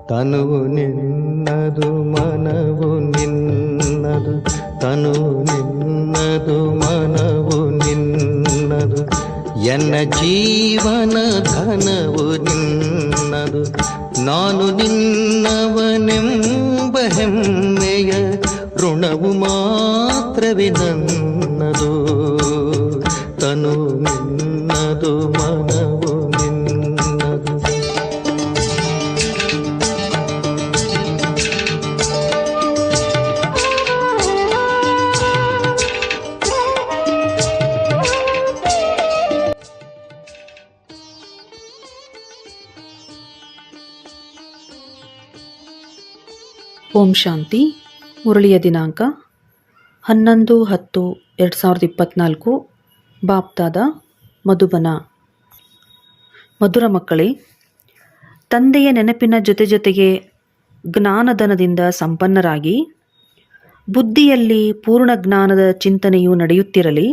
ತನುವು ನಿನ್ನದು ಮನವು ನಿನ್ನದು, ತನುವು ನಿನ್ನದು ಮನವು ನಿನ್ನದು, ಎನ್ನ ಜೀವನ ಧನವು ನಿನ್ನದು. ನಾನು ನಿನ್ನವನೆಂಬ ಹೆಮ್ಮೆಯ ಋಣವು ಮಾತ್ರವೇ ನನ್ನದು. ತನು ನಿನ್ನದು ಮನವು ನಿನ್ನದು. ಓಂ ಶಾಂತಿ. ಮುರಳಿಯ ದಿನಾಂಕ 11-10-2024. ಬಾಪ್ತಾದ ಮಧುಬನ. ಮಧುರ ಮಕ್ಕಳೇ, ತಂದೆಯ ನೆನಪಿನ ಜೊತೆಗೆ ಜ್ಞಾನಧನದಿಂದ ಸಂಪನ್ನರಾಗಿ ಬುದ್ಧಿಯಲ್ಲಿ ಪೂರ್ಣ ಜ್ಞಾನದ ಚಿಂತನೆಯು ನಡೆಯುತ್ತಿರಲಿ.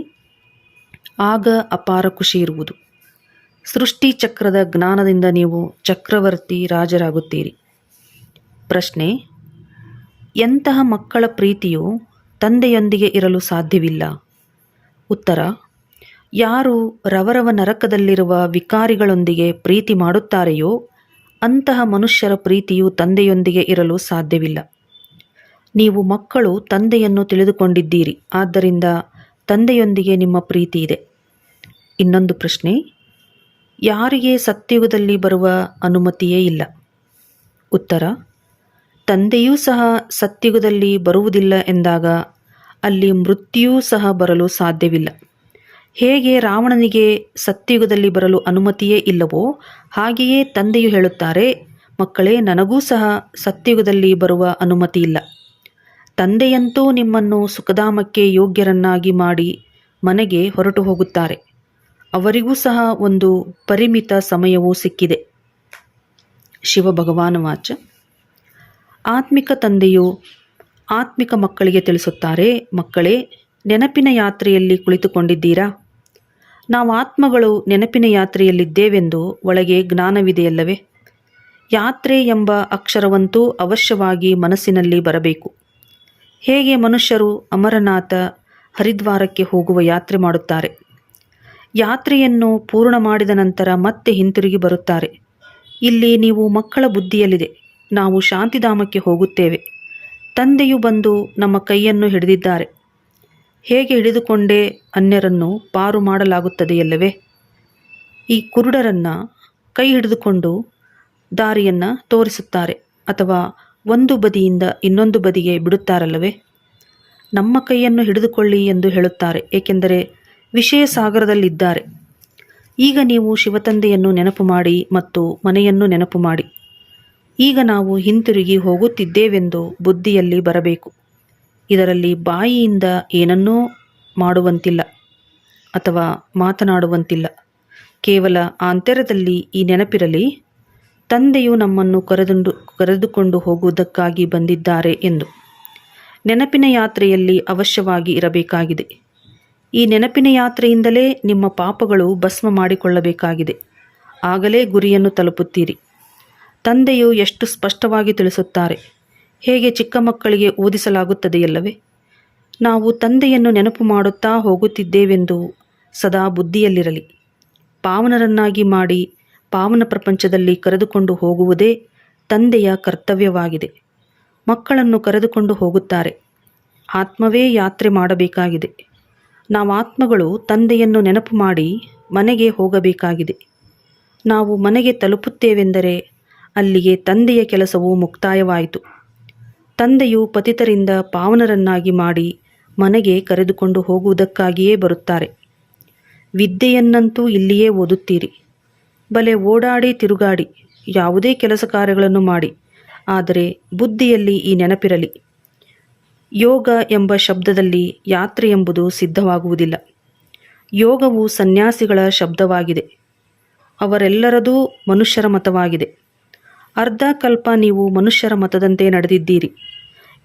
ಆಗ ಅಪಾರ ಖುಷಿ ಇರುವುದು. ಸೃಷ್ಟಿ ಚಕ್ರದ ಜ್ಞಾನದಿಂದ ನೀವು ಚಕ್ರವರ್ತಿ ರಾಜರಾಗುತ್ತೀರಿ. ಪ್ರಶ್ನೆ: ಎಂತಹ ಮಕ್ಕಳ ಪ್ರೀತಿಯು ತಂದೆಯೊಂದಿಗೆ ಇರಲು ಸಾಧ್ಯವಿಲ್ಲ? ಉತ್ತರ: ಯಾರು ರವರವ ನರಕದಲ್ಲಿರುವ ವಿಕಾರಿಗಳೊಂದಿಗೆ ಪ್ರೀತಿ ಮಾಡುತ್ತಾರೆಯೋ ಅಂತಹ ಮನುಷ್ಯರ ಪ್ರೀತಿಯು ತಂದೆಯೊಂದಿಗೆ ಇರಲು ಸಾಧ್ಯವಿಲ್ಲ. ನೀವು ಮಕ್ಕಳು ತಂದೆಯನ್ನು ತಿಳಿದುಕೊಂಡಿದ್ದೀರಿ, ಆದ್ದರಿಂದ ತಂದೆಯೊಂದಿಗೆ ನಿಮ್ಮ ಪ್ರೀತಿ ಇದೆ. ಇನ್ನೊಂದು ಪ್ರಶ್ನೆ: ಯಾರಿಗೆ ಸತ್ಯಯುಗದಲ್ಲಿ ಬರುವ ಅನುಮತಿಯೇ ಇಲ್ಲ? ಉತ್ತರ: ತಂದೆಯೂ ಸಹ ಸತ್ಯಯುಗದಲ್ಲಿ ಬರುವುದಿಲ್ಲ ಎಂದಾಗ ಅಲ್ಲಿ ಮೃತ್ಯುವೂ ಸಹ ಬರಲು ಸಾಧ್ಯವಿಲ್ಲ. ಹೇಗೆ ರಾವಣನಿಗೆ ಸತ್ಯಯುಗದಲ್ಲಿ ಬರಲು ಅನುಮತಿಯೇ ಇಲ್ಲವೋ ಹಾಗೆಯೇ ತಂದೆಯು ಹೇಳುತ್ತಾರೆ, ಮಕ್ಕಳೇ, ನನಗೂ ಸಹ ಸತ್ಯಯುಗದಲ್ಲಿ ಬರುವ ಅನುಮತಿ ಇಲ್ಲ. ತಂದೆಯಂತೂ ನಿಮ್ಮನ್ನು ಸುಖಧಾಮಕ್ಕೆ ಯೋಗ್ಯರನ್ನಾಗಿ ಮಾಡಿ ಮನೆಗೆ ಹೊರಟು ಹೋಗುತ್ತಾರೆ. ಅವರಿಗೂ ಸಹ ಒಂದು ಪರಿಮಿತ ಸಮಯವೂ ಸಿಕ್ಕಿದೆ. ಶಿವಭಗವಾನ ವಾಚ. ಆತ್ಮಿಕ ತಂದೆಯು ಆತ್ಮಿಕ ಮಕ್ಕಳಿಗೆ ತಿಳಿಸುತ್ತಾರೆ, ಮಕ್ಕಳೇ, ನೆನಪಿನ ಯಾತ್ರೆಯಲ್ಲಿ ಕುಳಿತುಕೊಂಡಿದ್ದೀರಾ? ನಾವು ಆತ್ಮಗಳು ನೆನಪಿನ ಯಾತ್ರೆಯಲ್ಲಿದ್ದೇವೆಂದು ಒಳಗೆ ಜ್ಞಾನವಿದೆಯಲ್ಲವೇ? ಯಾತ್ರೆ ಎಂಬ ಅಕ್ಷರವಂತೂ ಅವಶ್ಯವಾಗಿ ಮನಸ್ಸಿನಲ್ಲಿ ಬರಬೇಕು. ಹೇಗೆ ಮನುಷ್ಯರು ಅಮರನಾಥ, ಹರಿದ್ವಾರಕ್ಕೆ ಹೋಗುವ ಯಾತ್ರೆ ಮಾಡುತ್ತಾರೆ. ಯಾತ್ರೆಯನ್ನು ಪೂರ್ಣ ಮಾಡಿದ ನಂತರ ಮತ್ತೆ ಹಿಂತಿರುಗಿ ಬರುತ್ತಾರೆ. ಇಲ್ಲಿ ನೀವು ಮಕ್ಕಳ ಬುದ್ಧಿಯಲ್ಲಿದೆ, ನಾವು ಶಾಂತಿಧಾಮಕ್ಕೆ ಹೋಗುತ್ತೇವೆ. ತಂದೆಯು ಬಂದು ನಮ್ಮ ಕೈಯನ್ನು ಹಿಡಿದಿದ್ದಾರೆ. ಹೇಗೆ ಹಿಡಿದುಕೊಂಡೇ ಅನ್ಯರನ್ನು ಪಾರು ಮಾಡಲಾಗುತ್ತದೆಯಲ್ಲವೇ? ಈ ಕುರುಡರನ್ನು ಕೈ ಹಿಡಿದುಕೊಂಡು ದಾರಿಯನ್ನು ತೋರಿಸುತ್ತಾರೆ, ಅಥವಾ ಒಂದು ಬದಿಯಿಂದ ಇನ್ನೊಂದು ಬದಿಗೆ ಬಿಡುತ್ತಾರಲ್ಲವೇ? ನಮ್ಮ ಕೈಯನ್ನು ಹಿಡಿದುಕೊಳ್ಳಿ ಎಂದು ಹೇಳುತ್ತಾರೆ, ಏಕೆಂದರೆ ವಿಷಯ ಸಾಗರದಲ್ಲಿದ್ದಾರೆ. ಈಗ ನೀವು ಶಿವತಂದೆಯನ್ನು ನೆನಪು ಮಾಡಿ ಮತ್ತು ಮನೆಯನ್ನು ನೆನಪು ಮಾಡಿ. ಈಗ ನಾವು ಹಿಂತಿರುಗಿ ಹೋಗುತ್ತಿದ್ದೇವೆಂದು ಬುದ್ಧಿಯಲ್ಲಿ ಬರಬೇಕು. ಇದರಲ್ಲಿ ಬಾಯಿಯಿಂದ ಏನನ್ನೂ ಮಾಡುವಂತಿಲ್ಲ ಅಥವಾ ಮಾತನಾಡುವಂತಿಲ್ಲ. ಕೇವಲ ಆಂತರ್ಯದಲ್ಲಿ ಈ ನೆನಪಿರಲಿ, ತಂದೆಯು ನಮ್ಮನ್ನು ಕರೆದುಕೊಂಡು ಹೋಗುವುದಕ್ಕಾಗಿ ಬಂದಿದ್ದಾರೆ ಎಂದು. ನೆನಪಿನ ಯಾತ್ರೆಯಲ್ಲಿ ಅವಶ್ಯವಾಗಿ ಇರಬೇಕಾಗಿದೆ. ಈ ನೆನಪಿನ ಯಾತ್ರೆಯಿಂದಲೇ ನಿಮ್ಮ ಪಾಪಗಳು ಭಸ್ಮ ಮಾಡಿಕೊಳ್ಳಬೇಕಾಗಿದೆ. ಆಗಲೇ ಗುರಿಯನ್ನು ತಲುಪುತ್ತೀರಿ. ತಂದೆಯು ಎಷ್ಟು ಸ್ಪಷ್ಟವಾಗಿ ತಿಳಿಸುತ್ತಾರೆ. ಹೇಗೆ ಚಿಕ್ಕ ಮಕ್ಕಳಿಗೆ ಓದಿಸಲಾಗುತ್ತದೆಯಲ್ಲವೇ? ನಾವು ತಂದೆಯನ್ನು ನೆನಪು ಮಾಡುತ್ತಾ ಹೋಗುತ್ತಿದ್ದೇವೆಂದು ಸದಾ ಬುದ್ಧಿಯಲ್ಲಿರಲಿ. ಪಾವನರನ್ನಾಗಿ ಮಾಡಿ ಪಾವನ ಪ್ರಪಂಚದಲ್ಲಿ ಕರೆದುಕೊಂಡು ಹೋಗುವುದೇ ತಂದೆಯ ಕರ್ತವ್ಯವಾಗಿದೆ. ಮಕ್ಕಳನ್ನು ಕರೆದುಕೊಂಡು ಹೋಗುತ್ತಾರೆ. ಆತ್ಮವೇ ಯಾತ್ರೆ ಮಾಡಬೇಕಾಗಿದೆ. ನಾವು ಆತ್ಮಗಳು ತಂದೆಯನ್ನು ನೆನಪು ಮಾಡಿ ಮನೆಗೆ ಹೋಗಬೇಕಾಗಿದೆ. ನಾವು ಮನೆಗೆ ತಲುಪುತ್ತೇವೆಂದರೆ ಅಲ್ಲಿಗೆ ತಂದೆಯ ಕೆಲಸವು ಮುಕ್ತಾಯವಾಯಿತು. ತಂದೆಯು ಪತಿತರಿಂದ ಪಾವನರನ್ನಾಗಿ ಮಾಡಿ ಮನೆಗೆ ಕರೆದುಕೊಂಡು ಹೋಗುವುದಕ್ಕಾಗಿಯೇ ಬರುತ್ತಾರೆ. ವಿದ್ಯೆಯನ್ನಂತೂ ಇಲ್ಲಿಯೇ ಓದುತ್ತೀರಿ. ಬಲೆ ಓಡಾಡಿ ತಿರುಗಾಡಿ ಯಾವುದೇ ಕೆಲಸ ಕಾರ್ಯಗಳನ್ನು ಮಾಡಿ, ಆದರೆ ಬುದ್ಧಿಯಲ್ಲಿ ಈ ನೆನಪಿರಲಿ. ಯೋಗ ಎಂಬ ಶಬ್ದದಲ್ಲಿ ಯಾತ್ರೆ ಎಂಬುದು ಸಿದ್ಧವಾಗುವುದಿಲ್ಲ. ಯೋಗವು ಸನ್ಯಾಸಿಗಳ ಶಬ್ದವಾಗಿದೆ. ಅವರೆಲ್ಲರದೂ ಮನುಷ್ಯರ ಮತವಾಗಿದೆ. ಅರ್ಧ ಕಲ್ಪ ನೀವು ಮನುಷ್ಯರ ಮತದಂತೆ ನಡೆದಿದ್ದೀರಿ,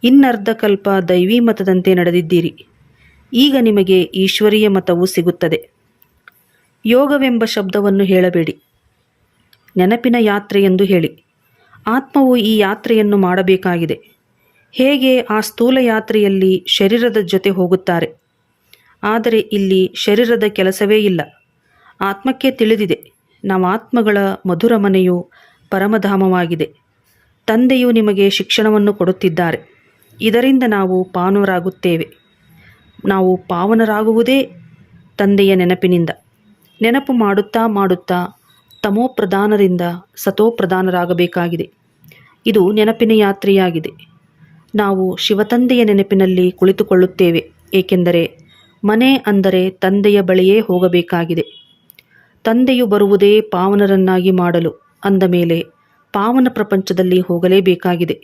ಇನ್ನರ್ಧ ಕಲ್ಪ ದೈವಿ ಮತದಂತೆ ನಡೆದಿದ್ದೀರಿ. ಈಗ ನಿಮಗೆ ಈಶ್ವರೀಯ ಮತವು ಸಿಗುತ್ತದೆ. ಯೋಗವೆಂಬ ಶಬ್ದವನ್ನು ಹೇಳಬೇಡಿ, ನೆನಪಿನ ಯಾತ್ರೆ ಎಂದು ಹೇಳಿ. ಆತ್ಮವು ಈ ಯಾತ್ರೆಯನ್ನು ಮಾಡಬೇಕಾಗಿದೆ. ಹೇಗೆ ಆ ಸ್ಥೂಲ ಯಾತ್ರೆಯಲ್ಲಿ ಶರೀರದ ಜೊತೆ ಹೋಗುತ್ತಾರೆ, ಆದರೆ ಇಲ್ಲಿ ಶರೀರದ ಕೆಲಸವೇ ಇಲ್ಲ. ಆತ್ಮಕ್ಕೆ ತಿಳಿದಿದೆ, ನಾವು ಆತ್ಮಗಳ ಮಧುರ ಮನೆಯು ಪರಮಧಾಮವಾಗಿದೆ. ತಂದೆಯು ನಿಮಗೆ ಶಿಕ್ಷಣವನ್ನು ಕೊಡುತ್ತಿದ್ದಾರೆ. ಇದರಿಂದ ನಾವು ಪಾವನರಾಗುತ್ತೇವೆ. ನಾವು ಪಾವನರಾಗುವುದೇ ತಂದೆಯ ನೆನಪಿನಿಂದ. ನೆನಪು ಮಾಡುತ್ತಾ ಮಾಡುತ್ತಾ ತಮೋಪ್ರಧಾನರಿಂದ ಸತೋಪ್ರಧಾನರಾಗಬೇಕಾಗಿದೆ. ಇದು ನೆನಪಿನ ಯಾತ್ರೆಯಾಗಿದೆ. ನಾವು ಶಿವತಂದೆಯ ನೆನಪಿನಲ್ಲಿ ಕುಳಿತುಕೊಳ್ಳುತ್ತೇವೆ, ಏಕೆಂದರೆ ಮನೆ ಅಂದರೆ ತಂದೆಯ ಬಳಿಯೇ ಹೋಗಬೇಕಾಗಿದೆ. ತಂದೆಯು ಬರುವುದೇ ಪಾವನರನ್ನಾಗಿ ಮಾಡಲು. ಅಂದ ಮೇಲೆ ಪಾವನ ಪ್ರಪಂಚದಲ್ಲಿ ಹೋಗಲೇಬೇಕಾಗಿದೆ.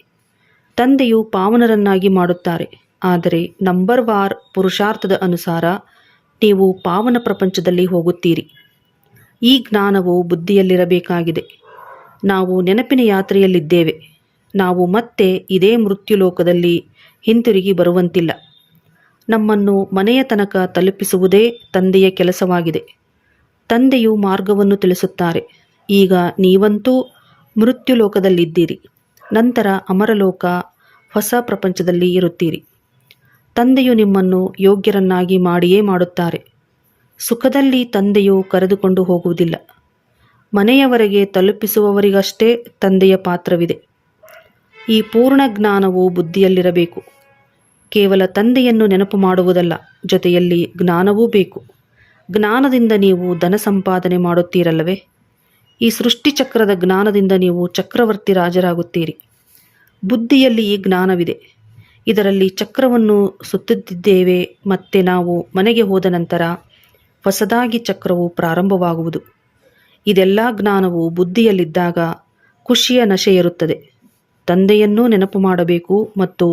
ತಂದೆಯು ಪಾವನರನ್ನಾಗಿ ಮಾಡುತ್ತಾರೆ, ಆದರೆ ನಂಬರ್ವಾರ್ ಪುರುಷಾರ್ಥದ ಅನುಸಾರ ನೀವು ಪಾವನ ಪ್ರಪಂಚದಲ್ಲಿ ಹೋಗುತ್ತೀರಿ. ಈ ಜ್ಞಾನವು ಬುದ್ಧಿಯಲ್ಲಿರಬೇಕಾಗಿದೆ. ನಾವು ನೆನಪಿನ ಯಾತ್ರೆಯಲ್ಲಿದ್ದೇವೆ. ನಾವು ಮತ್ತೆ ಇದೇ ಮೃತ್ಯುಲೋಕದಲ್ಲಿ ಹಿಂತಿರುಗಿ ಬರುವಂತಿಲ್ಲ. ನಮ್ಮನ್ನು ಮನೆಯ ತನಕ ತಲುಪಿಸುವುದೇ ತಂದೆಯ ಕೆಲಸವಾಗಿದೆ. ತಂದೆಯು ಮಾರ್ಗವನ್ನು ತಿಳಿಸುತ್ತಾರೆ. ಈಗ ನೀವಂತೂ ಮೃತ್ಯುಲೋಕದಲ್ಲಿದ್ದೀರಿ. ನಂತರ ಅಮರಲೋಕ ಹೊಸ ಪ್ರಪಂಚದಲ್ಲಿ ಇರುತ್ತೀರಿ. ತಂದೆಯು ನಿಮ್ಮನ್ನು ಯೋಗ್ಯರನ್ನಾಗಿ ಮಾಡಿಯೇ ಮಾಡುತ್ತಾರೆ. ಸುಖದಲ್ಲಿ ತಂದೆಯು ಕರೆದುಕೊಂಡು ಹೋಗುವುದಿಲ್ಲ. ಮನೆಯವರೆಗೆ ತಲುಪಿಸುವವರಿಗಷ್ಟೇ ತಂದೆಯ ಪಾತ್ರವಿದೆ. ಈ ಪೂರ್ಣ ಜ್ಞಾನವು ಬುದ್ಧಿಯಲ್ಲಿರಬೇಕು. ಕೇವಲ ತಂದೆಯನ್ನು ನೆನಪು ಮಾಡುವುದಲ್ಲ, ಜೊತೆಯಲ್ಲಿ ಜ್ಞಾನವೂ ಬೇಕು. ಜ್ಞಾನದಿಂದ ನೀವು ಧನ ಸಂಪಾದನೆ ಮಾಡುತ್ತೀರಲ್ಲವೇ? ಈ ಸೃಷ್ಟಿಚಕ್ರದ ಜ್ಞಾನದಿಂದ ನೀವು ಚಕ್ರವರ್ತಿ ರಾಜರಾಗುತ್ತೀರಿ. ಬುದ್ಧಿಯಲ್ಲಿ ಈ ಜ್ಞಾನವಿದೆ. ಇದರಲ್ಲಿ ಚಕ್ರವನ್ನು ಸುತ್ತುತ್ತಿದ್ದೇವೆ. ಮತ್ತೆ ನಾವು ಮನೆಗೆ ಹೋದ ನಂತರ ಹೊಸದಾಗಿ ಚಕ್ರವು ಪ್ರಾರಂಭವಾಗುವುದು. ಇದೆಲ್ಲ ಜ್ಞಾನವು ಬುದ್ಧಿಯಲ್ಲಿದ್ದಾಗ ಖುಷಿಯ ನಶೆ ಇರುತ್ತದೆ. ತಂದೆಯನ್ನೂ ನೆನಪು ಮಾಡಬೇಕು ಮತ್ತು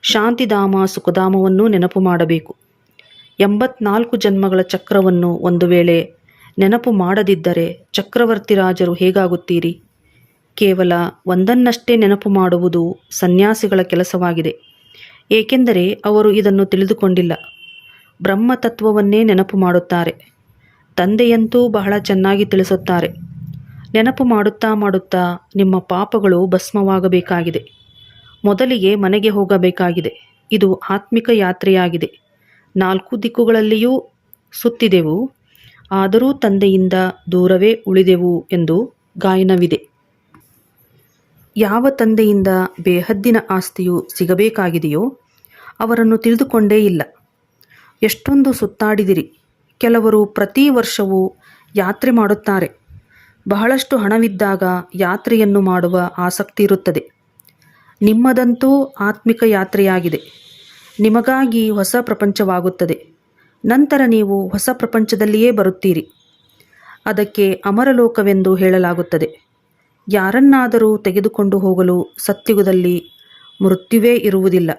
ಶಾಂತಿಧಾಮ ಸುಖಧಾಮವನ್ನೂ ನೆನಪು ಮಾಡಬೇಕು. 84 ಜನ್ಮಗಳ ಚಕ್ರವನ್ನು ಒಂದು ವೇಳೆ ನೆನಪು ಮಾಡದಿದ್ದರೆ ಚಕ್ರವರ್ತಿ ರಾಜರು ಹೇಗಾಗುತ್ತೀರಿ? ಕೇವಲ ಒಂದನ್ನಷ್ಟೇ ನೆನಪು ಮಾಡುವುದು ಸನ್ಯಾಸಿಗಳ ಕೆಲಸವಾಗಿದೆ, ಏಕೆಂದರೆ ಅವರು ಇದನ್ನು ತಿಳಿದುಕೊಂಡಿಲ್ಲ. ಬ್ರಹ್ಮತತ್ವವನ್ನೇ ನೆನಪು ಮಾಡುತ್ತಾರೆ. ತಂದೆಯಂತೂ ಬಹಳ ಚೆನ್ನಾಗಿ ತಿಳಿಸುತ್ತಾರೆ. ನೆನಪು ಮಾಡುತ್ತಾ ಮಾಡುತ್ತಾ ನಿಮ್ಮ ಪಾಪಗಳು ಭಸ್ಮವಾಗಬೇಕಾಗಿದೆ. ಮೊದಲಿಗೆ ಮನೆಗೆ ಹೋಗಬೇಕಾಗಿದೆ. ಇದು ಆತ್ಮಿಕ ಯಾತ್ರೆಯಾಗಿದೆ. 4 ದಿಕ್ಕುಗಳಲ್ಲಿಯೂ ಸುತ್ತಿದೆವು, ಆದರೂ ತಂದೆಯಿಂದ ದೂರವೇ ಉಳಿದೆವು ಎಂದು ಗಾಯನವಿದೆ. ಯಾವ ತಂದೆಯಿಂದ ಬೇಹದ್ದಿನ ಆಸ್ತಿಯು ಸಿಗಬೇಕಾಗಿದೆಯೋ ಅವರನ್ನು ತಿಳಿದುಕೊಂಡೇ ಇಲ್ಲ. ಎಷ್ಟೊಂದು ಸುತ್ತಾಡಿದಿರಿ. ಕೆಲವರು ಪ್ರತಿ ವರ್ಷವೂ ಯಾತ್ರೆ ಮಾಡುತ್ತಾರೆ. ಬಹಳಷ್ಟು ಹಣವಿದ್ದಾಗ ಯಾತ್ರೆಯನ್ನು ಮಾಡುವ ಆಸಕ್ತಿ ಇರುತ್ತದೆ. ನಿಮ್ಮದಂತೂ ಆತ್ಮಿಕ ಯಾತ್ರೆಯಾಗಿದೆ. ನಿಮಗಾಗಿ ಹೊಸ ಪ್ರಪಂಚವಾಗುತ್ತದೆ. ನಂತರ ನೀವು ಹೊಸ ಪ್ರಪಂಚದಲ್ಲಿಯೇ ಬರುತ್ತೀರಿ. ಅದಕ್ಕೆ ಅಮರಲೋಕವೆಂದು ಹೇಳಲಾಗುತ್ತದೆ. ಯಾರನ್ನಾದರೂ ತೆಗೆದುಕೊಂಡು ಹೋಗಲು ಸತ್ಯುಗದಲ್ಲಿ ಮೃತ್ಯುವೇ ಇರುವುದಿಲ್ಲ.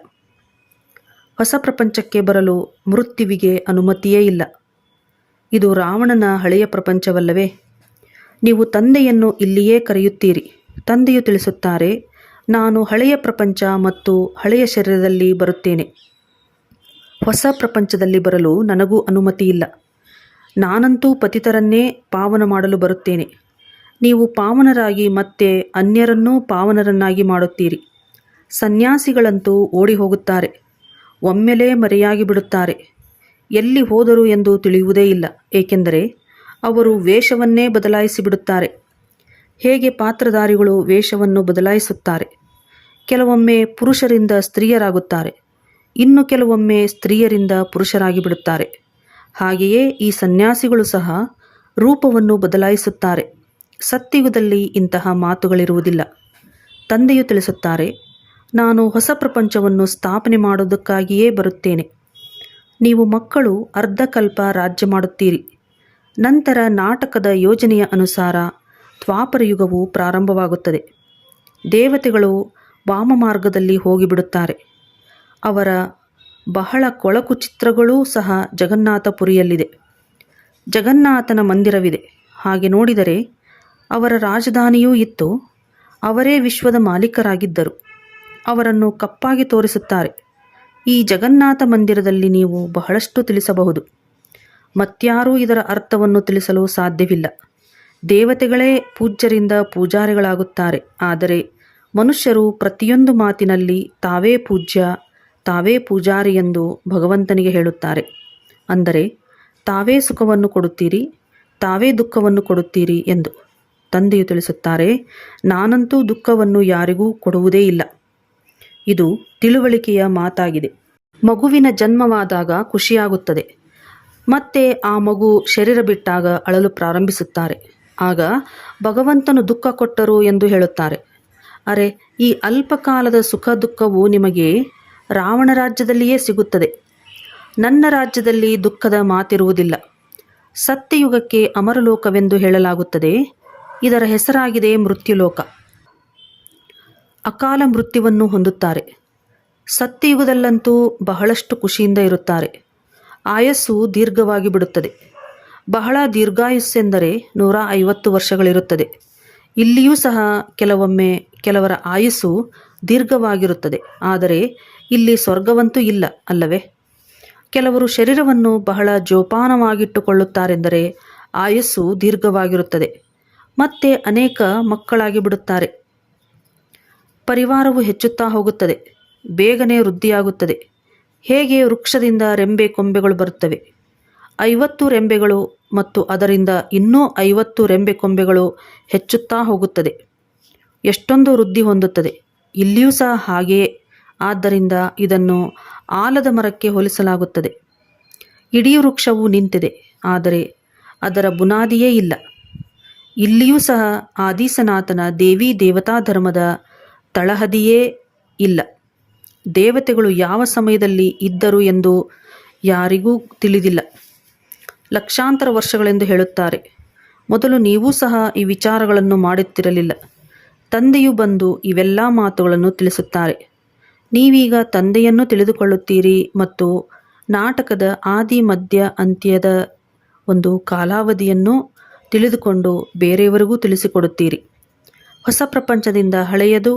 ಹೊಸ ಪ್ರಪಂಚಕ್ಕೆ ಬರಲು ಮೃತ್ಯುವಿಗೆ ಅನುಮತಿಯೇ ಇಲ್ಲ. ಇದು ರಾವಣನ ಹಳೆಯ ಪ್ರಪಂಚವಲ್ಲವೇ? ನೀವು ತಂದೆಯನ್ನು ಇಲ್ಲಿಯೇ ಕರೆಯುತ್ತೀರಿ. ತಂದೆಯು ತಿಳಿಸುತ್ತಾರೆ, ನಾನು ಹಳೆಯ ಪ್ರಪಂಚ ಮತ್ತು ಹಳೆಯ ಶರೀರದಲ್ಲಿ ಬರುತ್ತೇನೆ. ಹೊಸ ಪ್ರಪಂಚದಲ್ಲಿ ಬರಲು ನನಗೂ ಅನುಮತಿ ಇಲ್ಲ. ನಾನಂತೂ ಪತಿತರನ್ನೇ ಪಾವನ ಮಾಡಲು ಬರುತ್ತೇನೆ. ನೀವು ಪಾವನರಾಗಿ ಮತ್ತೆ ಅನ್ಯರನ್ನೂ ಪಾವನರನ್ನಾಗಿ ಮಾಡುತ್ತೀರಿ. ಸನ್ಯಾಸಿಗಳಂತೂ ಓಡಿ ಹೋಗುತ್ತಾರೆ. ಒಮ್ಮೆಲೇ ಮರೆಯಾಗಿ ಬಿಡುತ್ತಾರೆ. ಎಲ್ಲಿ ಹೋದರು ಎಂದು ತಿಳಿಯುವುದೇ ಇಲ್ಲ, ಏಕೆಂದರೆ ಅವರು ವೇಷವನ್ನೇ ಬದಲಾಯಿಸಿಬಿಡುತ್ತಾರೆ. ಹೇಗೆ ಪಾತ್ರಧಾರಿಗಳು ವೇಷವನ್ನು ಬದಲಾಯಿಸುತ್ತಾರೆ. ಕೆಲವೊಮ್ಮೆ ಪುರುಷರಿಂದ ಸ್ತ್ರೀಯರಾಗುತ್ತಾರೆ, ಇನ್ನು ಕೆಲವೊಮ್ಮೆ ಸ್ತ್ರೀಯರಿಂದ ಪುರುಷರಾಗಿ ಬಿಡುತ್ತಾರೆ. ಹಾಗೆಯೇ ಈ ಸನ್ಯಾಸಿಗಳು ಸಹ ರೂಪವನ್ನು ಬದಲಾಯಿಸುತ್ತಾರೆ. ಸತ್ಯುಗದಲ್ಲಿ ಇಂತಹ ಮಾತುಗಳಿರುವುದಿಲ್ಲ. ತಂದೆಯು ತಿಳಿಸುತ್ತಾರೆ, ನಾನು ಹೊಸ ಪ್ರಪಂಚವನ್ನು ಸ್ಥಾಪನೆ ಮಾಡುವುದಕ್ಕಾಗಿಯೇ ಬರುತ್ತೇನೆ. ನೀವು ಮಕ್ಕಳು ಅರ್ಧಕಲ್ಪ ರಾಜ್ಯ ಮಾಡುತ್ತೀರಿ. ನಂತರ ನಾಟಕದ ಯೋಜನೆಯ ಅನುಸಾರ ದ್ವಾಪರಯುಗವು ಪ್ರಾರಂಭವಾಗುತ್ತದೆ. ದೇವತೆಗಳು ವಾಮ ಮಾರ್ಗದಲ್ಲಿ ಹೋಗಿಬಿಡುತ್ತಾರೆ. ಅವರ ಬಹಳ ಕೊಳಕು ಚಿತ್ರಗಳೂ ಸಹ ಜಗನ್ನಾಥಪುರಿಯಲ್ಲಿದೆ. ಜಗನ್ನಾಥನ ಮಂದಿರವಿದೆ. ಹಾಗೆ ನೋಡಿದರೆ ಅವರ ರಾಜಧಾನಿಯೂ ಇತ್ತು. ಅವರೇ ವಿಶ್ವದ ಮಾಲೀಕರಾಗಿದ್ದರು. ಅವರನ್ನು ಕಪ್ಪಾಗಿ ತೋರಿಸುತ್ತಾರೆ. ಈ ಜಗನ್ನಾಥ ಮಂದಿರದಲ್ಲಿ ನೀವು ಬಹಳಷ್ಟು ತಿಳಿಸಬಹುದು. ಮತ್ಯಾರೂ ಇದರ ಅರ್ಥವನ್ನು ತಿಳಿಸಲು ಸಾಧ್ಯವಿಲ್ಲ. ದೇವತೆಗಳೇ ಪೂಜ್ಯರಿಂದ ಪೂಜಾರಿಗಳಾಗುತ್ತಾರೆ, ಆದರೆ ಮನುಷ್ಯರು ಪ್ರತಿಯೊಂದು ಮಾತಿನಲ್ಲಿ ತಾವೇ ಪೂಜ್ಯ, ತಾವೇ ಪೂಜಾರಿ ಎಂದು ಭಗವಂತನಿಗೆ ಹೇಳುತ್ತಾರೆ. ಅಂದರೆ ತಾವೇ ಸುಖವನ್ನು ಕೊಡುತ್ತೀರಿ, ತಾವೇ ದುಃಖವನ್ನು ಕೊಡುತ್ತೀರಿ ಎಂದು. ತಂದೆಯು ತಿಳಿಸುತ್ತಾರೆ, ನಾನಂತೂ ದುಃಖವನ್ನು ಯಾರಿಗೂ ಕೊಡುವುದೇ ಇಲ್ಲ. ಇದು ತಿಳುವಳಿಕೆಯ ಮಾತಾಗಿದೆ. ಮಗುವಿನ ಜನ್ಮವಾದಾಗ ಖುಷಿಯಾಗುತ್ತದೆ. ಮತ್ತೆ ಆ ಮಗು ಶರೀರ ಬಿಟ್ಟಾಗ ಅಳಲು ಪ್ರಾರಂಭಿಸುತ್ತಾರೆ. ಆಗ ಭಗವಂತನು ದುಃಖ ಕೊಟ್ಟರು ಎಂದು ಹೇಳುತ್ತಾರೆ. ಅರೆ, ಈ ಅಲ್ಪಕಾಲದ ಸುಖ ದುಃಖವು ನಿಮಗೆ ರಾವಣ ರಾಜ್ಯದಲ್ಲಿಯೇ ಸಿಗುತ್ತದೆ. ನನ್ನ ರಾಜ್ಯದಲ್ಲಿ ದುಃಖದ ಮಾತಿರುವುದಿಲ್ಲ. ಸತ್ಯಯುಗಕ್ಕೆ ಅಮರಲೋಕವೆಂದು ಹೇಳಲಾಗುತ್ತದೆ. ಇದರ ಹೆಸರಾಗಿದೆ ಮೃತ್ಯುಲೋಕ. ಅಕಾಲ ಮೃತ್ಯುವನ್ನು ಹೊಂದುತ್ತಾರೆ. ಸತ್ಯಯುಗದಲ್ಲಂತೂ ಬಹಳಷ್ಟು ಖುಷಿಯಿಂದ ಇರುತ್ತಾರೆ. ಆಯಸ್ಸು ದೀರ್ಘವಾಗಿ ಬಿಡುತ್ತದೆ. ಬಹಳ ದೀರ್ಘಾಯುಸ್ಸೆಂದರೆ 150 ವರ್ಷಗಳಿರುತ್ತದೆ. ಇಲ್ಲಿಯೂ ಸಹ ಕೆಲವೊಮ್ಮೆ ಕೆಲವರ ಆಯುಸ್ಸು ದೀರ್ಘವಾಗಿರುತ್ತದೆ. ಆದರೆ ಇಲ್ಲಿ ಸ್ವರ್ಗವಂತೂ ಇಲ್ಲ ಅಲ್ಲವೇ? ಕೆಲವರು ಶರೀರವನ್ನು ಬಹಳ ಜೋಪಾನವಾಗಿಟ್ಟುಕೊಳ್ಳುತ್ತಾರೆಂದರೆ ಆಯಸ್ಸು ದೀರ್ಘವಾಗಿರುತ್ತದೆ. ಮತ್ತೆ ಅನೇಕ ಮಕ್ಕಳಾಗಿ ಬಿಡುತ್ತಾರೆ. ಪರಿವಾರವು ಹೆಚ್ಚುತ್ತಾ ಹೋಗುತ್ತದೆ. ಬೇಗನೆ ವೃದ್ಧಿಯಾಗುತ್ತದೆ. ಹೇಗೆ ವೃಕ್ಷದಿಂದ ರೆಂಬೆ ಕೊಂಬೆಗಳು ಬರುತ್ತವೆ. 50 ರೆಂಬೆಗಳು ಮತ್ತು ಅದರಿಂದ ಇನ್ನೂ 50 ರೆಂಬೆ ಕೊಂಬೆಗಳು ಹೆಚ್ಚುತ್ತಾ ಹೋಗುತ್ತದೆ. ಎಷ್ಟೊಂದು ವೃದ್ಧಿ ಹೊಂದುತ್ತದೆ. ಇಲ್ಲಿಯೂ ಸಹ ಹಾಗೆಯೇ. ಆದ್ದರಿಂದ ಇದನ್ನು ಆಲದ ಮರಕ್ಕೆ ಹೋಲಿಸಲಾಗುತ್ತದೆ. ಇಡೀ ವೃಕ್ಷವು ನಿಂತಿದೆ, ಆದರೆ ಅದರ ಬುನಾದಿಯೇ ಇಲ್ಲ. ಇಲ್ಲಿಯೂ ಸಹ ಆದಿಸನಾತನ ದೇವಿ ದೇವತಾ ಧರ್ಮದ ತಳಹದಿಯೇ ಇಲ್ಲ. ದೇವತೆಗಳು ಯಾವ ಸಮಯದಲ್ಲಿ ಇದ್ದರು ಎಂದು ಯಾರಿಗೂ ತಿಳಿದಿಲ್ಲ. ಲಕ್ಷಾಂತರ ವರ್ಷಗಳೆಂದು ಹೇಳುತ್ತಾರೆ. ಮೊದಲು ನೀವೂ ಸಹ ಈ ವಿಚಾರಗಳನ್ನು ಮಾಡುತ್ತಿರಲಿಲ್ಲ. ತಂದೆಯು ಬಂದು ಇವೆಲ್ಲ ಮಾತುಗಳನ್ನು ತಿಳಿಸುತ್ತಾರೆ. ನೀವೀಗ ತಂದೆಯನ್ನು ತಿಳಿದುಕೊಳ್ಳುತ್ತೀರಿ ಮತ್ತು ನಾಟಕದ ಆದಿ ಮಧ್ಯ ಅಂತ್ಯದ ಒಂದು ಕಾಲಾವಧಿಯನ್ನು ತಿಳಿದುಕೊಂಡು ಬೇರೆಯವರಿಗೂ ತಿಳಿಸಿಕೊಡುತ್ತೀರಿ. ಹೊಸ ಪ್ರಪಂಚದಿಂದ ಹಳೆಯದು,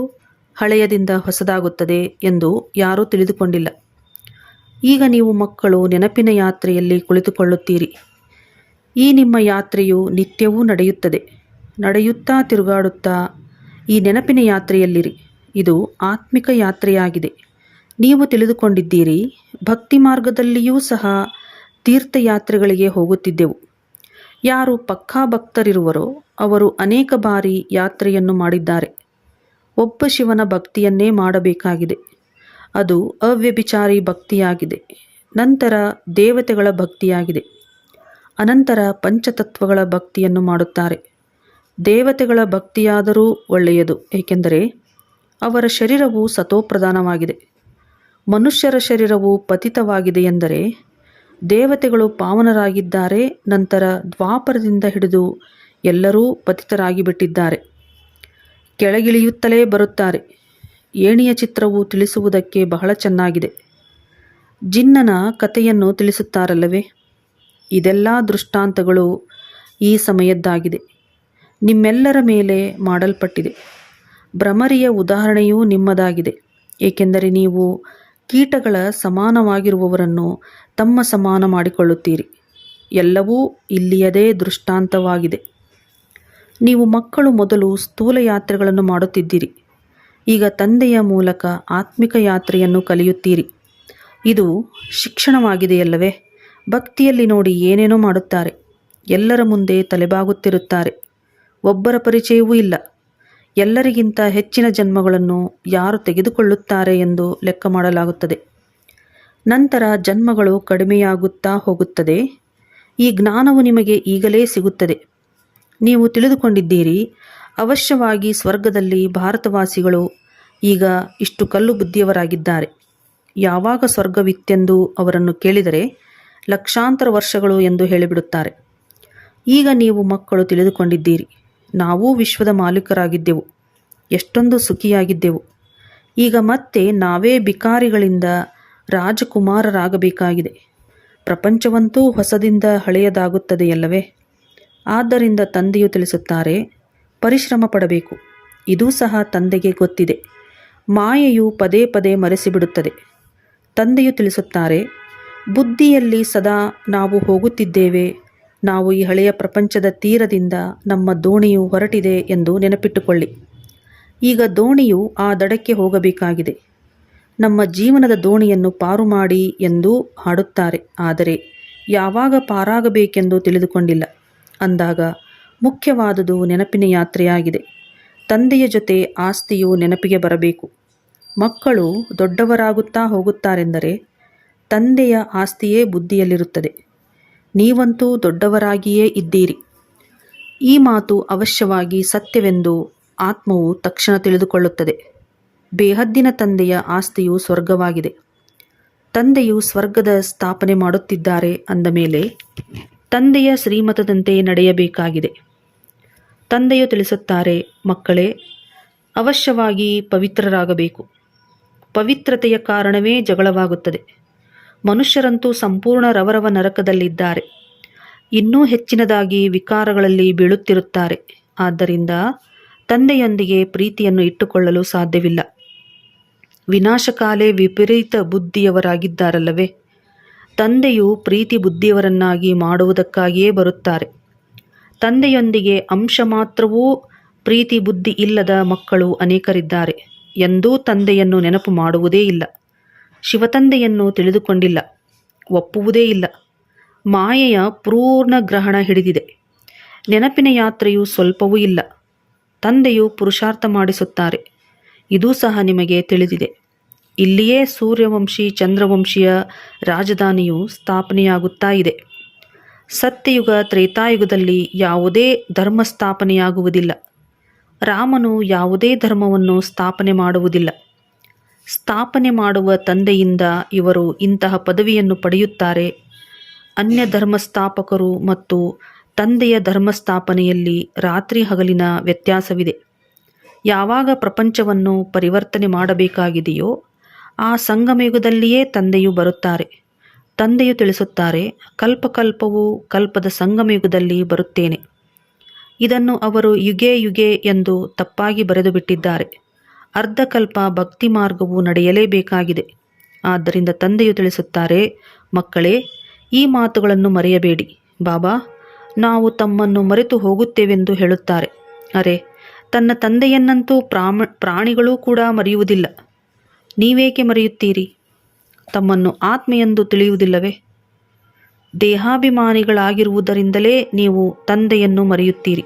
ಹಳೆಯದಿಂದ ಹೊಸದಾಗುತ್ತದೆ ಎಂದು ಯಾರೂ ತಿಳಿದುಕೊಂಡಿಲ್ಲ. ಈಗ ನೀವು ಮಕ್ಕಳು ನೆನಪಿನ ಯಾತ್ರೆಯಲ್ಲಿ ಕುಳಿತುಕೊಳ್ಳುತ್ತೀರಿ. ಈ ನಿಮ್ಮ ಯಾತ್ರೆಯು ನಿತ್ಯವೂ ನಡೆಯುತ್ತದೆ. ನಡೆಯುತ್ತಾ ತಿರುಗಾಡುತ್ತಾ ಈ ನೆನಪಿನ ಯಾತ್ರೆಯಲ್ಲಿರಿ. ಇದು ಆತ್ಮಿಕ ಯಾತ್ರೆಯಾಗಿದೆ. ನೀವು ತಿಳಿದುಕೊಂಡಿದ್ದೀರಿ, ಭಕ್ತಿ ಮಾರ್ಗದಲ್ಲಿಯೂ ಸಹ ತೀರ್ಥಯಾತ್ರೆಗಳಿಗೆ ಹೋಗುತ್ತಿದ್ದೆವು. ಯಾರು ಪಕ್ಕಾ ಭಕ್ತರಿರುವರೋ ಅವರು ಅನೇಕ ಬಾರಿ ಯಾತ್ರೆಯನ್ನು ಮಾಡಿದ್ದಾರೆ. ಒಬ್ಬ ಶಿವನ ಭಕ್ತಿಯನ್ನೇ ಮಾಡಬೇಕಾಗಿದೆ. ಅದು ಅವ್ಯಭಿಚಾರಿ ಭಕ್ತಿಯಾಗಿದೆ. ನಂತರ ದೇವತೆಗಳ ಭಕ್ತಿಯಾಗಿದೆ. ಅನಂತರ ಪಂಚತತ್ವಗಳ ಭಕ್ತಿಯನ್ನು ಮಾಡುತ್ತಾರೆ. ದೇವತೆಗಳ ಭಕ್ತಿಯಾದರೂ ಒಳ್ಳೆಯದು, ಏಕೆಂದರೆ ಅವರ ಶರೀರವು ಸತೋಪ್ರಧಾನವಾಗಿದೆ. ಮನುಷ್ಯರ ಶರೀರವು ಪತಿತವಾಗಿದೆ ಎಂದರೆ ದೇವತೆಗಳು ಪಾವನರಾಗಿದ್ದಾರೆ. ನಂತರ ದ್ವಾಪರದಿಂದ ಹಿಡಿದು ಎಲ್ಲರೂ ಪತಿತರಾಗಿ ಬಿಟ್ಟಿದ್ದಾರೆ. ಕೆಳಗಿಳಿಯುತ್ತಲೇ ಬರುತ್ತಾರೆ. ಏಣಿಯ ಚಿತ್ರವು ತಿಳಿಸುವುದಕ್ಕೆ ಬಹಳ ಚೆನ್ನಾಗಿದೆ. ಜಿನ್ನನ ಕಥೆಯನ್ನು ತಿಳಿಸುತ್ತಾರಲ್ಲವೇ? ಇದೆಲ್ಲ ದೃಷ್ಟಾಂತಗಳು ಈ ಸಮಯದ್ದಾಗಿದೆ. ನಿಮ್ಮೆಲ್ಲರ ಮೇಲೆ ಮಾಡಲ್ಪಟ್ಟಿದೆ. ಭ್ರಮರಿಯ ಉದಾಹರಣೆಯೂ ನಿಮ್ಮದಾಗಿದೆ, ಏಕೆಂದರೆ ನೀವು ಕೀಟಗಳ ಸಮಾನವಾಗಿರುವವರನ್ನು ತಮ್ಮ ಸಮಾನ ಮಾಡಿಕೊಳ್ಳುತ್ತೀರಿ. ಎಲ್ಲವೂ ಇಲ್ಲಿಯದೇ ದೃಷ್ಟಾಂತವಾಗಿದೆ. ನೀವು ಮಕ್ಕಳು ಮೊದಲು ಸ್ಥೂಲ ಯಾತ್ರೆಗಳನ್ನು ಮಾಡುತ್ತಿದ್ದೀರಿ. ಈಗ ತಂದೆಯ ಮೂಲಕ ಆತ್ಮಿಕ ಯಾತ್ರೆಯನ್ನು ಕಲಿಯುತ್ತೀರಿ. ಇದು ಶಿಕ್ಷಣವಾಗಿದೆಯಲ್ಲವೇ? ಭಕ್ತಿಯಲ್ಲಿ ನೋಡಿ ಏನೇನೋ ಮಾಡುತ್ತಾರೆ. ಎಲ್ಲರ ಮುಂದೆ ತಲೆಬಾಗುತ್ತಿರುತ್ತಾರೆ. ಒಬ್ಬರ ಪರಿಚಯವೂ ಇಲ್ಲ. ಎಲ್ಲರಿಗಿಂತ ಹೆಚ್ಚಿನ ಜನ್ಮಗಳನ್ನು ಯಾರು ತೆಗೆದುಕೊಳ್ಳುತ್ತಾರೆ ಎಂದು ಲೆಕ್ಕ ಮಾಡಲಾಗುತ್ತದೆ. ನಂತರ ಜನ್ಮಗಳು ಕಡಿಮೆಯಾಗುತ್ತಾ ಹೋಗುತ್ತದೆ. ಈ ಜ್ಞಾನವು ನಿಮಗೆ ಈಗಲೇ ಸಿಗುತ್ತದೆ. ನೀವು ತಿಳಿದುಕೊಂಡಿದ್ದೀರಿ, ಅವಶ್ಯವಾಗಿ ಸ್ವರ್ಗದಲ್ಲಿ ಭಾರತವಾಸಿಗಳು ಈಗ ಇಷ್ಟು ಕಲ್ಲು ಬುದ್ಧಿಯವರಾಗಿದ್ದಾರೆ. ಯಾವಾಗ ಸ್ವರ್ಗವಿತ್ತೆಂದು ಅವರನ್ನು ಕೇಳಿದರೆ ಲಕ್ಷಾಂತರ ವರ್ಷಗಳು ಎಂದು ಹೇಳಿಬಿಡುತ್ತಾರೆ. ಈಗ ನೀವು ಮಕ್ಕಳು ತಿಳಿದುಕೊಂಡಿದ್ದೀರಿ, ನಾವೂ ವಿಶ್ವದ ಮಾಲೀಕರಾಗಿದ್ದೆವು, ಎಷ್ಟೊಂದು ಸುಖಿಯಾಗಿದ್ದೆವು. ಈಗ ಮತ್ತೆ ನಾವೇ ಬಿಕಾರಿಗಳಿಂದ ರಾಜಕುಮಾರರಾಗಬೇಕಾಗಿದೆ. ಪ್ರಪಂಚವಂತೂ ಹೊಸದಿಂದ ಹಳೆಯದಾಗುತ್ತದೆಯಲ್ಲವೇ? ಆದ್ದರಿಂದ ತಂದೆಯು ತಿಳಿಸುತ್ತಾರೆ, ಪರಿಶ್ರಮ ಪಡಬೇಕು. ಇದೂ ಸಹ ತಂದೆಗೆ ಗೊತ್ತಿದೆ. ಮಾಯೆಯು ಪದೇ ಪದೇ ಮರೆಸಿಬಿಡುತ್ತದೆ. ತಂದೆಯು ತಿಳಿಸುತ್ತಾರೆ, ಬುದ್ಧಿಯಲ್ಲಿ ಸದಾ ನಾವು ಹೋಗುತ್ತಿದ್ದೇವೆ, ನಾವು ಈ ಹಳೆಯ ಪ್ರಪಂಚದ ತೀರದಿಂದ ನಮ್ಮ ದೋಣಿಯು ಹೊರಟಿದೆ ಎಂದು ನೆನಪಿಟ್ಟುಕೊಳ್ಳಿ. ಈಗ ದೋಣಿಯು ಆ ದಡಕ್ಕೆ ಹೋಗಬೇಕಾಗಿದೆ. ನಮ್ಮ ಜೀವನದ ದೋಣಿಯನ್ನು ಪಾರು ಮಾಡಿ ಎಂದು ಹಾಡುತ್ತಾರೆ, ಆದರೆ ಯಾವಾಗ ಪಾರಾಗಬೇಕೆಂದು ತಿಳಿದುಕೊಂಡಿಲ್ಲ. ಅಂದಾಗ ಮುಖ್ಯವಾದುದು ನೆನಪಿನ ಯಾತ್ರೆಯಾಗಿದೆ. ತಂದೆಯ ಜೊತೆ ಆಸ್ತಿಯು ನೆನಪಿಗೆ ಬರಬೇಕು. ಮಕ್ಕಳು ದೊಡ್ಡವರಾಗುತ್ತಾ ಹೋಗುತ್ತಾರೆಂದರೆ ತಂದೆಯ ಆಸ್ತಿಯೇ ಬುದ್ಧಿಯಲ್ಲಿರುತ್ತದೆ. ನೀವಂತೂ ದೊಡ್ಡವರಾಗಿಯೇ ಇದ್ದೀರಿ. ಈ ಮಾತು ಅವಶ್ಯವಾಗಿ ಸತ್ಯವೆಂದು ಆತ್ಮವು ತಕ್ಷಣ ತಿಳಿದುಕೊಳ್ಳುತ್ತದೆ. ಬೇಹದ್ದಿನ ತಂದೆಯ ಆಸ್ತಿಯು ಸ್ವರ್ಗವಾಗಿದೆ. ತಂದೆಯು ಸ್ವರ್ಗದ ಸ್ಥಾಪನೆ ಮಾಡುತ್ತಿದ್ದಾರೆ ಅಂದ ಮೇಲೆ ತಂದೆಯ ಶ್ರೀಮತದಂತೆ ನಡೆಯಬೇಕಾಗಿದೆ. ತಂದೆಯು ತಿಳಿಸುತ್ತಾರೆ, ಮಕ್ಕಳೇ, ಅವಶ್ಯವಾಗಿ ಪವಿತ್ರರಾಗಬೇಕು. ಪವಿತ್ರತೆಯ ಕಾರಣವೇ ಜಗಳವಾಗುತ್ತದೆ. ಮನುಷ್ಯರಂತೂ ಸಂಪೂರ್ಣ ರವರವ ನರಕದಲ್ಲಿದ್ದಾರೆ. ಇನ್ನೂ ಹೆಚ್ಚಿನದಾಗಿ ವಿಕಾರಗಳಲ್ಲಿ ಬೀಳುತ್ತಿರುತ್ತಾರೆ. ಆದ್ದರಿಂದ ತಂದೆಯೊಂದಿಗೆ ಪ್ರೀತಿಯನ್ನು ಇಟ್ಟುಕೊಳ್ಳಲು ಸಾಧ್ಯವಿಲ್ಲ. ವಿನಾಶಕಾಲೇ ವಿಪರೀತ ಬುದ್ಧಿಯವರಾಗಿದ್ದಾರಲ್ಲವೇ? ತಂದೆಯು ಪ್ರೀತಿ ಬುದ್ಧಿಯವರನ್ನಾಗಿ ಮಾಡುವುದಕ್ಕಾಗಿಯೇ ಬರುತ್ತಾರೆ. ತಂದೆಯೊಂದಿಗೆ ಅಂಶ ಮಾತ್ರವೂ ಪ್ರೀತಿ ಬುದ್ಧಿ ಇಲ್ಲದ ಮಕ್ಕಳು ಅನೇಕರಿದ್ದಾರೆ. ಎಂದೂ ತಂದೆಯನ್ನು ನೆನಪು ಮಾಡುವುದೇ ಇಲ್ಲ. ಶಿವತಂದೆಯನ್ನು ತಿಳಿದುಕೊಂಡಿಲ್ಲ, ಒಪ್ಪುವುದೇ ಇಲ್ಲ. ಮಾಯೆಯ ಪೂರ್ಣ ಗ್ರಹಣ ಹಿಡಿದಿದೆ. ನೆನಪಿನ ಯಾತ್ರೆಯು ಸ್ವಲ್ಪವೂ ಇಲ್ಲ. ತಂದೆಯು ಪುರುಷಾರ್ಥ ಮಾಡಿಸುತ್ತಾರೆ. ಇದೂ ಸಹ ನಿಮಗೆ ತಿಳಿದಿದೆ. ಇಲ್ಲಿಯೇ ಸೂರ್ಯವಂಶಿ ಚಂದ್ರವಂಶಿಯ ರಾಜಧಾನಿಯು ಸ್ಥಾಪನೆಯಾಗುತ್ತಾ ಇದೆ. ಸತ್ಯಯುಗ ತ್ರೇತಾಯುಗದಲ್ಲಿ ಯಾವುದೇ ಧರ್ಮ ಸ್ಥಾಪನೆಯಾಗುವುದಿಲ್ಲ. ರಾಮನು ಯಾವುದೇ ಧರ್ಮವನ್ನು ಸ್ಥಾಪನೆ ಮಾಡುವುದಿಲ್ಲ. ಸ್ಥಾಪನೆ ಮಾಡುವ ತಂದೆಯಿಂದ ಇವರು ಇಂತಹ ಪದವಿಯನ್ನು ಪಡೆಯುತ್ತಾರೆ. ಅನ್ಯ ಧರ್ಮಸ್ಥಾಪಕರು ಮತ್ತು ತಂದೆಯ ಧರ್ಮಸ್ಥಾಪನೆಯಲ್ಲಿ ರಾತ್ರಿ ಹಗಲಿನ ವ್ಯತ್ಯಾಸವಿದೆ. ಯಾವಾಗ ಪ್ರಪಂಚವನ್ನು ಪರಿವರ್ತನೆ ಮಾಡಬೇಕಾಗಿದೆಯೋ ಆ ಸಂಗಮಯುಗದಲ್ಲಿಯೇ ತಂದೆಯು ಬರುತ್ತಾರೆ. ತಂದೆಯು ತಿಳಿಸುತ್ತಾರೆ, ಕಲ್ಪಕಲ್ಪವು ಕಲ್ಪದ ಸಂಗಮಯುಗದಲ್ಲಿ ಬರುತ್ತೇನೆ. ಇದನ್ನು ಅವರು ಯುಗೆ ಯುಗೆ ಎಂದು ತಪ್ಪಾಗಿ ಬರೆದು ಬಿಟ್ಟಿದ್ದಾರೆ. ಅರ್ಧಕಲ್ಪ ಭಕ್ತಿ ಮಾರ್ಗವು ನಡೆಯಲೇಬೇಕಾಗಿದೆ. ಆದ್ದರಿಂದ ತಂದೆಯು ತಿಳಿಸುತ್ತಾರೆ, ಮಕ್ಕಳೇ, ಈ ಮಾತುಗಳನ್ನು ಮರೆಯಬೇಡಿ. ಬಾಬಾ, ನಾವು ತಮ್ಮನ್ನು ಮರೆತು ಹೋಗುತ್ತೇವೆಂದು ಹೇಳುತ್ತಾರೆ. ಅರೆ, ತನ್ನ ತಂದೆಯನ್ನಂತೂ ಪ್ರಾಣಿಗಳೂ ಕೂಡ ಮರೆಯುವುದಿಲ್ಲ. ನೀವೇಕೆ ಮರೆಯುತ್ತೀರಿ? ತಮ್ಮನ್ನು ಆತ್ಮೆಯೆಂದು ತಿಳಿಯುವುದಿಲ್ಲವೇ? ದೇಹಾಭಿಮಾನಿಗಳಾಗಿರುವುದರಿಂದಲೇ ನೀವು ತಂದೆಯನ್ನು ಮರೆಯುತ್ತೀರಿ.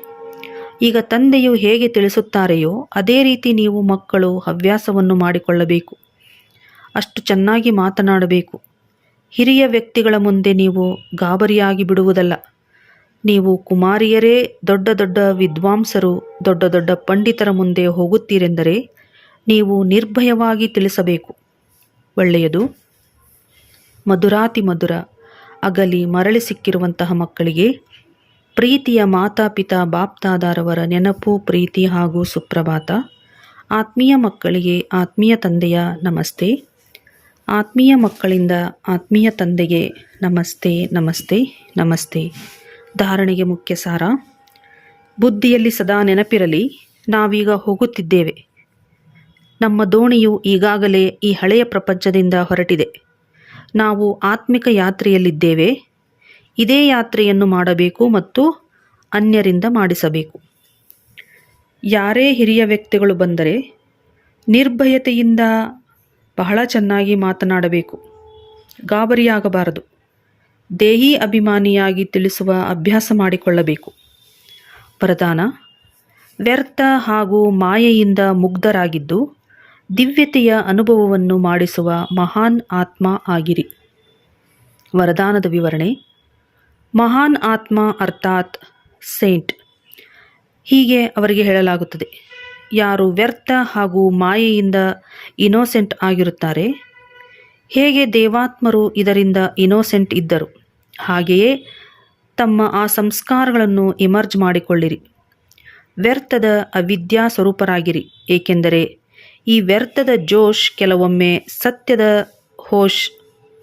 ಈಗ ತಂದೆಯು ಹೇಗೆ ತಿಳಿಸುತ್ತಾರೆಯೋ ಅದೇ ರೀತಿ ನೀವು ಮಕ್ಕಳು ಹವ್ಯಾಸವನ್ನು ಮಾಡಿಕೊಳ್ಳಬೇಕು. ಅಷ್ಟು ಚೆನ್ನಾಗಿ ಮಾತನಾಡಬೇಕು. ಹಿರಿಯ ವ್ಯಕ್ತಿಗಳ ಮುಂದೆ ನೀವು ಗಾಬರಿಯಾಗಿ ಬಿಡುವುದಲ್ಲ. ನೀವು ಕುಮಾರಿಯರೇ ದೊಡ್ಡ ದೊಡ್ಡ ವಿದ್ವಾಂಸರು, ದೊಡ್ಡ ದೊಡ್ಡ ಪಂಡಿತರ ಮುಂದೆ ಹೋಗುತ್ತೀರೆಂದರೆ ನೀವು ನಿರ್ಭಯವಾಗಿ ತಿಳಿಸಬೇಕು. ಒಳ್ಳೆಯದು. ಮಧುರಾತಿ ಮಧುರ ಅಗಲಿ ಮರಳಿ ಸಿಕ್ಕಿರುವಂತಹ ಮಕ್ಕಳಿಗೆ ಪ್ರೀತಿಯ ಮಾತಾಪಿತಾ ಬಾಪ್ದಾದಾರವರ ನೆನಪು, ಪ್ರೀತಿ ಹಾಗೂ ಸುಪ್ರಭಾತ. ಆತ್ಮೀಯ ಮಕ್ಕಳಿಗೆ ಆತ್ಮೀಯ ತಂದೆಯ ನಮಸ್ತೆ. ಆತ್ಮೀಯ ಮಕ್ಕಳಿಂದ ಆತ್ಮೀಯ ತಂದೆಗೆ ನಮಸ್ತೆ ನಮಸ್ತೆ ನಮಸ್ತೆ. ಧಾರಣೆಗೆ ಮುಖ್ಯ ಸಾರ. ಬುದ್ಧಿಯಲ್ಲಿ ಸದಾ ನೆನಪಿರಲಿ, ನಾವೀಗ ಹೋಗುತ್ತಿದ್ದೇವೆ. ನಮ್ಮ ದೋಣಿಯು ಈಗಾಗಲೇ ಈ ಹಳೆಯ ಪ್ರಪಂಚದಿಂದ ಹೊರಟಿದೆ. ನಾವು ಆತ್ಮಿಕ ಯಾತ್ರೆಯಲ್ಲಿದ್ದೇವೆ. ಇದೇ ಯಾತ್ರೆಯನ್ನು ಮಾಡಬೇಕು ಮತ್ತು ಅನ್ಯರಿಂದ ಮಾಡಿಸಬೇಕು. ಯಾರೇ ಹಿರಿಯ ವ್ಯಕ್ತಿಗಳು ಬಂದರೆ ನಿರ್ಭಯತೆಯಿಂದ ಬಹಳ ಚೆನ್ನಾಗಿ ಮಾತನಾಡಬೇಕು. ಗಾಬರಿಯಾಗಬಾರದು. ದೇಹಿ ಅಭಿಮಾನಿಯಾಗಿ ತಿಳಿಸುವ ಅಭ್ಯಾಸ ಮಾಡಿಕೊಳ್ಳಬೇಕು. ವರದಾನ: ವ್ಯರ್ಥ ಹಾಗೂ ಮಾಯೆಯಿಂದ ಮುಗ್ಧರಾಗಿದ್ದು ದಿವ್ಯತೆಯ ಅನುಭವವನ್ನು ಮಾಡಿಸುವ ಮಹಾನ್ ಆತ್ಮ ಆಗಿರಿ. ವರದಾನದ ವಿವರಣೆ: ಮಹಾನ್ ಆತ್ಮ ಅರ್ಥಾತ್ ಸೇಂಟ್. ಹೀಗೆ ಅವರಿಗೆ ಹೇಳಲಾಗುತ್ತದೆ, ಯಾರು ವ್ಯರ್ಥ ಹಾಗೂ ಮಾಯೆಯಿಂದ ಇನೋಸೆಂಟ್ ಆಗಿರುತ್ತಾರೆ. ಹೇಗೆ ದೇವಾತ್ಮರು ಇದರಿಂದ ಇನೋಸೆಂಟ್ ಇದ್ದರು, ಹಾಗೆಯೇ ತಮ್ಮ ಆ ಸಂಸ್ಕಾರಗಳನ್ನು ಇಮರ್ಜ್ ಮಾಡಿಕೊಳ್ಳಿರಿ. ವ್ಯರ್ಥದ ಅವಿದ್ಯಾ ಸ್ವರೂಪರಾಗಿರಿ, ಏಕೆಂದರೆ ಈ ವ್ಯರ್ಥದ ಜೋಶ್ ಕೆಲವೊಮ್ಮೆ ಸತ್ಯದ ಹೋಶ್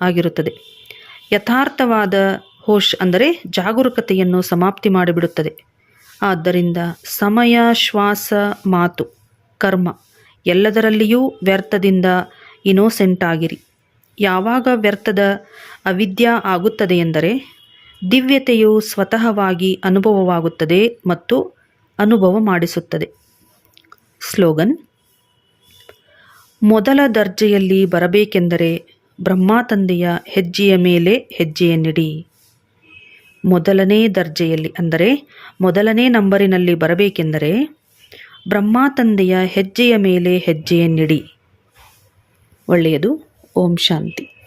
ಆಗಿರುತ್ತದೆ. ಯಥಾರ್ಥವಾದ ಹೋಶ್ ಅಂದರೆ ಜಾಗರೂಕತೆಯನ್ನು ಸಮಾಪ್ತಿ ಮಾಡಿಬಿಡುತ್ತದೆ. ಆದ್ದರಿಂದ ಸಮಯ, ಶ್ವಾಸ, ಮಾತು, ಕರ್ಮ ಎಲ್ಲದರಲ್ಲಿಯೂ ವ್ಯರ್ಥದಿಂದ ಇನೋಸೆಂಟ್ ಆಗಿರಿ. ಯಾವಾಗ ವ್ಯರ್ಥದ ಅವಿದ್ಯಾ ಆಗುತ್ತದೆ ಎಂದರೆ ದಿವ್ಯತೆಯು ಸ್ವತಃವಾಗಿ ಅನುಭವವಾಗುತ್ತದೆ ಮತ್ತು ಅನುಭವ ಮಾಡಿಸುತ್ತದೆ. ಸ್ಲೋಗನ್: ಮೊದಲ ದರ್ಜೆಯಲ್ಲಿ ಬರಬೇಕೆಂದರೆ ಬ್ರಹ್ಮ ತಂದೆಯ ಹೆಜ್ಜೆಯ ಮೇಲೆ ಹೆಜ್ಜೆಯನ್ನಿಡಿ. ಮೊದಲನೇ ದರ್ಜೆಯಲ್ಲಿ ಅಂದರೆ ಮೊದಲನೇ ನಂಬರಿನಲ್ಲಿ ಬರಬೇಕೆಂದರೆ ಬ್ರಹ್ಮ ತಂದೆಯ ಹೆಜ್ಜೆಯ ಮೇಲೆ ಹೆಜ್ಜೆಯನ್ನಿಡಿ. ಒಳ್ಳೆಯದು. ಓಂ ಶಾಂತಿ.